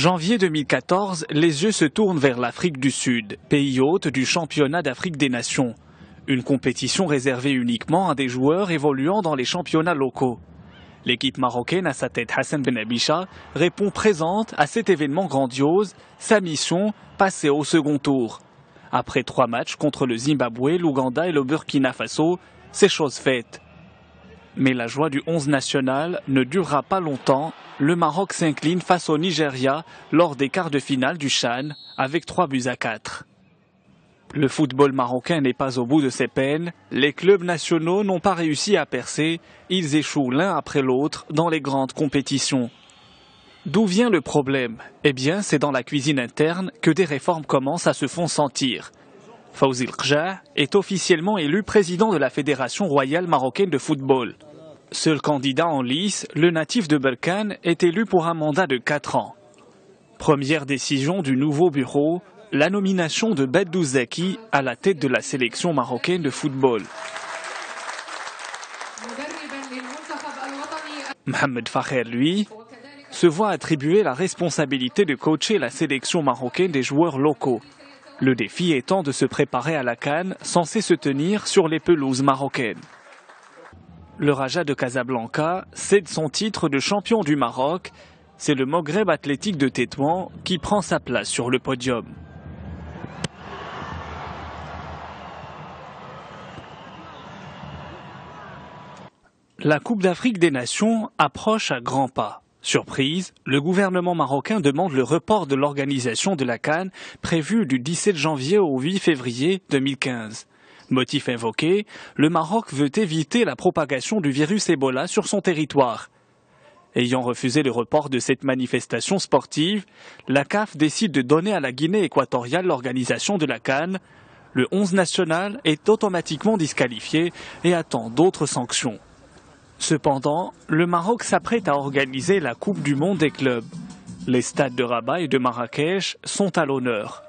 Janvier 2014, les yeux se tournent vers l'Afrique du Sud, pays hôte du championnat d'Afrique des Nations. Une compétition réservée uniquement à des joueurs évoluant dans les championnats locaux. L'équipe marocaine, à sa tête Hassan Benabisha, répond présente à cet événement grandiose, sa mission, passer au second tour. Après 3 matchs contre le Zimbabwe, l'Ouganda et le Burkina Faso, c'est chose faite. Mais la joie du 11 national ne durera pas longtemps. Le Maroc s'incline face au Nigeria lors des quarts de finale du CHAN avec 3-4. Le football marocain n'est pas au bout de ses peines. Les clubs nationaux n'ont pas réussi à percer. Ils échouent l'un après l'autre dans les grandes compétitions. D'où vient le problème? Eh bien, c'est dans la cuisine interne que des réformes commencent à se faire sentir. Fawzi El-Qja est officiellement élu président de la Fédération royale marocaine de football. Seul candidat en lice, le natif de Berkane est élu pour un mandat de 4 ans. Première décision du nouveau bureau, la nomination de Beddou Zaki à la tête de la sélection marocaine de football. Mohamed Fakher, lui, se voit attribuer la responsabilité de coacher la sélection marocaine des joueurs locaux. Le défi étant de se préparer à la CAN censée se tenir sur les pelouses marocaines. Le Raja de Casablanca cède son titre de champion du Maroc. C'est le Maghreb athlétique de Tétouan qui prend sa place sur le podium. La Coupe d'Afrique des Nations approche à grands pas. Surprise, le gouvernement marocain demande le report de l'organisation de la CAN prévue du 17 janvier au 8 février 2015. Motif invoqué, le Maroc veut éviter la propagation du virus Ebola sur son territoire. Ayant refusé le report de cette manifestation sportive, la CAF décide de donner à la Guinée équatoriale l'organisation de la CAN. Le 11 national est automatiquement disqualifié et attend d'autres sanctions. Cependant, le Maroc s'apprête à organiser la Coupe du monde des clubs. Les stades de Rabat et de Marrakech sont à l'honneur.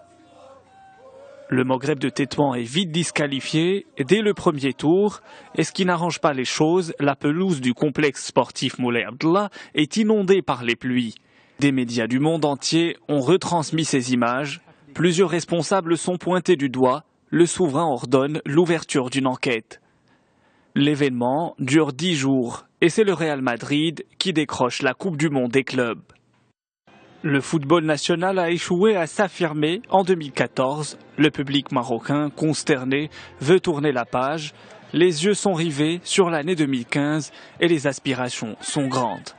Le Maghreb de Tétouan est vite disqualifié dès le premier tour. Et ce qui n'arrange pas les choses, la pelouse du complexe sportif Moulay Abdallah est inondée par les pluies. Des médias du monde entier ont retransmis ces images. Plusieurs responsables sont pointés du doigt. Le souverain ordonne l'ouverture d'une enquête. L'événement dure 10 jours et c'est le Real Madrid qui décroche la Coupe du monde des clubs. Le football national a échoué à s'affirmer en 2014. Le public marocain, consterné, veut tourner la page. Les yeux sont rivés sur l'année 2015 et les aspirations sont grandes.